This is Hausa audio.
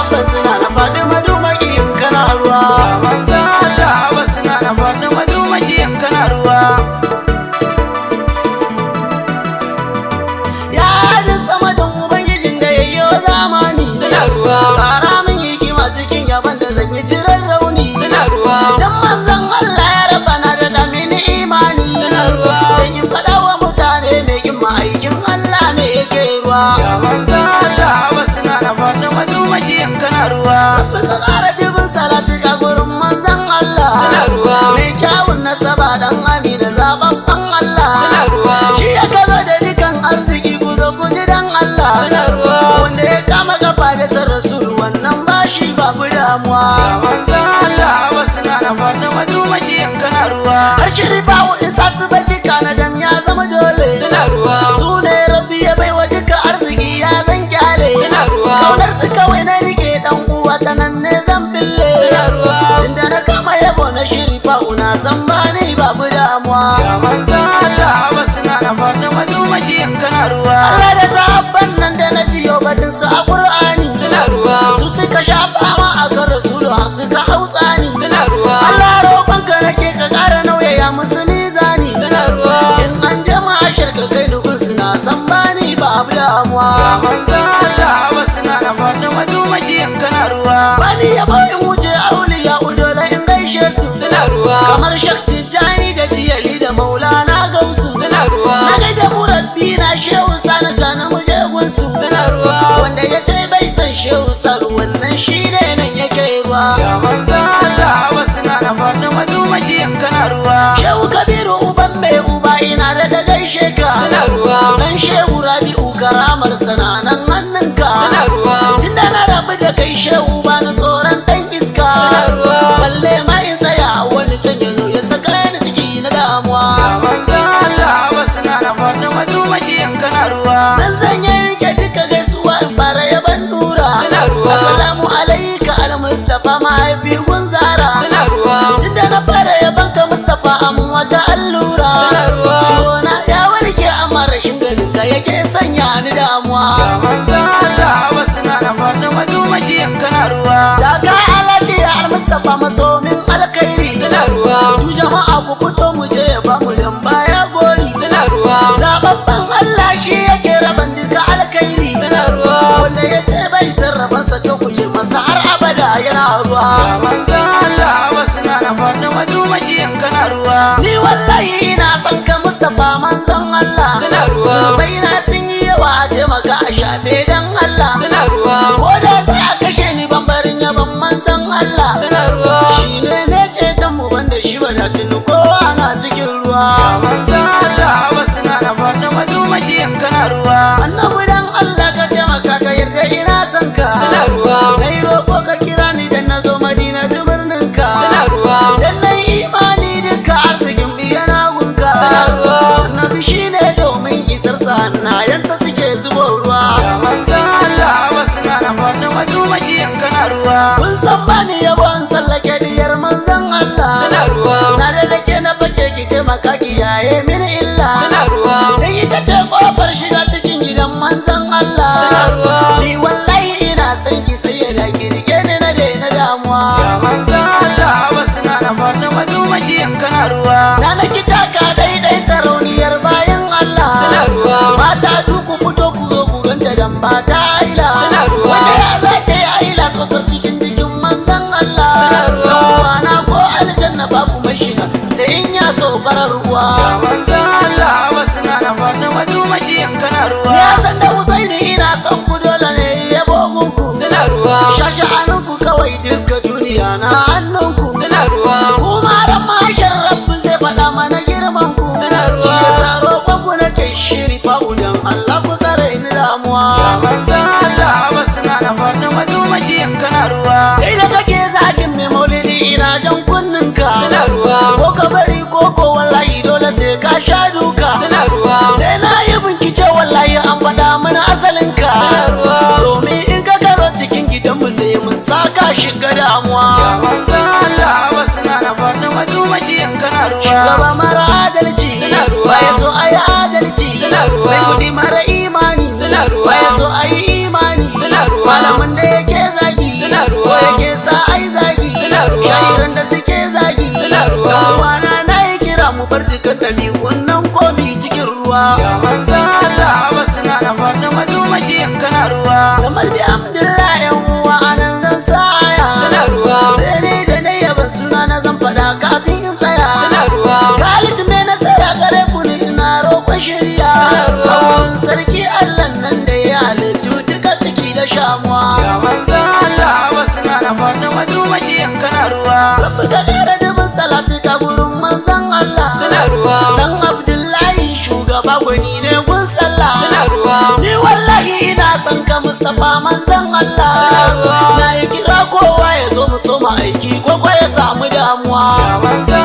abban suna na faɗi madumaki in kana ruwa. manzan Allah abban suna na faɗi madumaki in kana ruwa. Ya da sama don ubangijin da yayyo zamani suna ruwa. ƙara min hikima cikin yaban da zan yi cirar rauni suna ruwa. dan manzon Allah ya raba na da damini imani suna ruwa. dan in faɗa wa mutane mai kin ma'aikin Allah ne yake ruwa. manzan Allah abban suna na faɗi madumaki in kana ruwa. Baka ƙara dubin salati ga gurin manzon Allah suna ruwa. mai kyawun nasaba dan amina zababban Allah suna ruwa. shi ya kazo da dukan arziki guzo guji dan Allah suna ruwa. wanda ya kama kafa da san rasul wannan bashi babu damuwa. manzan Allah abban suna na faɗi madumaki in kana ruwa. har shirifa in sa su baki kana dam ya zama dole suna ruwa. su ne rabbi ya baiwa duka arziki ya zan kyale suna ruwa. kaunar su kawai na rike dan uwa ta nan ne zan fille suna ruwa. tunda na kama yabo na shirifa una san bani babu damuwa. manzan Allah abban suna na faɗi madumaki in kana ruwa. Allah da sahabban nan da na jiyo batun su a Qur'ani suna ruwa. su suka sha fama a kan rasulu har suka hautsani suna ruwa. Allah roƙonka nake ka ƙara nauyaya musu mizani suna ruwa. in an jama'a shirka kai dukun suna san bani babu damuwa. manzan Allah abban suna na faɗi madumaki in kana ruwa. bani ya bani wuce auliya udola in gaishe su suna ruwa. kamar shakti jani da jiyali da maulana gausu suna ruwa. na gaida murabbi na shehu sana jana muje gunsu suna ruwa. wanda ya ce bai san shehu saru wannan shine nan yake ruwa. manzan Allah abban suna na faɗi madumaki in kana ruwa. shehu kabiru uban mai uba ina da gaishe ka suna ruwa. dan shehu rabi'u karamar sananan hannunka suna ruwa. tunda na rabu da kai shehu ba na tsoron dan iska suna ruwa. balle ma in tsaya wani can ya zo ya saka ni ciki na damuwa. manzan Allah abban suna na faɗi madumaki in kana ruwa. dan zan yanke duka gaisuwa in fara yaban nura suna ruwa. assalamu alaika al-mustafa mahaifi gunzara suna ruwa. tunda na fara yaban ka mustafa an wata allura suna ruwa. ciwona ya warke amma rashin ganin ka yake sanya ni damuwa. manzan Allah abban suna na faɗi madumaki in kana ruwa. da ka alabiya al-mustafa masomin alkhairi suna ruwa. du jama'a ku fito mu je ba mu dan baya gori suna ruwa. zababban Allah shi yake raban duka alkhairi suna ruwa. wanda ya ce bai sarrafa sa to ku ce masa har abada yana ruwa. manzan Allah abban suna na faɗi madumaki in kana ruwa. ni wallahi ina son ka Mustapha manzon Allah suna ruwa. bai na sun yi yawa a taimaka a shafe dan Allah suna ruwa. ko da sai a kashe ni bambarin yaban manzon Allah suna ruwa. shi ne mai ceton mu banda shi ba da tuni kowa na cikin ruwa. manzan Allah abban suna na faɗi madumaki in kana ruwa. annabi dan Allah ka taimaka ka yarda ina son ka suna ruwa. nayi roƙo ka kira ni dan na zo Madina ta birnin ka suna ruwa. dan nayi imani duka arzikin biyana gunka suna ruwa. annabi shine domin isar sa hannayensa suke zubo ruwa. manzan Allah abban suna na faɗi madumaki in kana ruwa. kun san bani yabon tsallake diyar manzon Allah suna ruwa. na da nake na fake ki taimaka kiyaye mini illa suna ruwa. dan ita ce kofar shiga cikin gidan manzon Allah suna ruwa. ni wallahi ina son ki sai ya da girge ni na daina damuwa. manzan Allah abban suna na faɗi madumaki in kana ruwa. na naki taka daidai sarauniyar bayan Allah suna ruwa. mata duku fito ku zo ku ganta dan ba ta aila suna ruwa. wanda ya za ta yi aila tsokar cikin jikin manzon Allah suna ruwa. na ko aljanna babu mai shiga sai in ya so farar ruwa. manzan Allah abban suna na faɗi madumaki in kana ruwa. ya san da Husaini ina son ku dole ne ya bogun ku suna ruwa. shashi hannunku kawai duka duniya na hannunku suna ruwa. kuma ran mashar rabbi zai faɗa mana girman ku suna ruwa. shi yasa roƙon ku nake shiri fa'udan Allah ku tsare ni damuwa. manzan Allah abban suna na faɗi madumaki in kana ruwa. kai da kake zagin mai maulidi ina jan kunninka suna ruwa. ko ka bari ko wallahi dole sai ka sha duka suna ruwa. sai na yi bincike wallahi an faɗa mana asalinka suna ruwa. domin in ka karo cikin gidanmu sai mun saka shiga damuwa. manzan Allah abban suna na faɗi madumaki in kana ruwa. shugaba mara adalci suna ruwa. baya so a yi adalci suna ruwa. mai kudi mara imani suna ruwa. baya so a yi imani suna ruwa. malamin da yake zagi kana ruwa. Kamar bi Abdullahi yan uwa anan zan saya. Suna ruwa. Sai dai da na yaba suna na zan fada kafin in tsaya. Suna ruwa. Khalid mai nasara gare ku ne ina roƙon shirya. Suna ruwa. Abun sarki Allah nan da ya halittu duka ciki da shamuwa. Ya manzan Allah wasu na na faɗi madumakiyan kana ruwa. Rabbi ka ƙara dubin salati ka gurin manzan Allah. Suna ruwa. Dan Abdullahi shugaba gwani ne gun sallah. Suna ruwa. Ni wallahi ina son ka Mustapha manzan Allah. Suna ruwa. Na yi kira kowa ya zo mu soma aiki ko ya samu damuwa. Ya manzan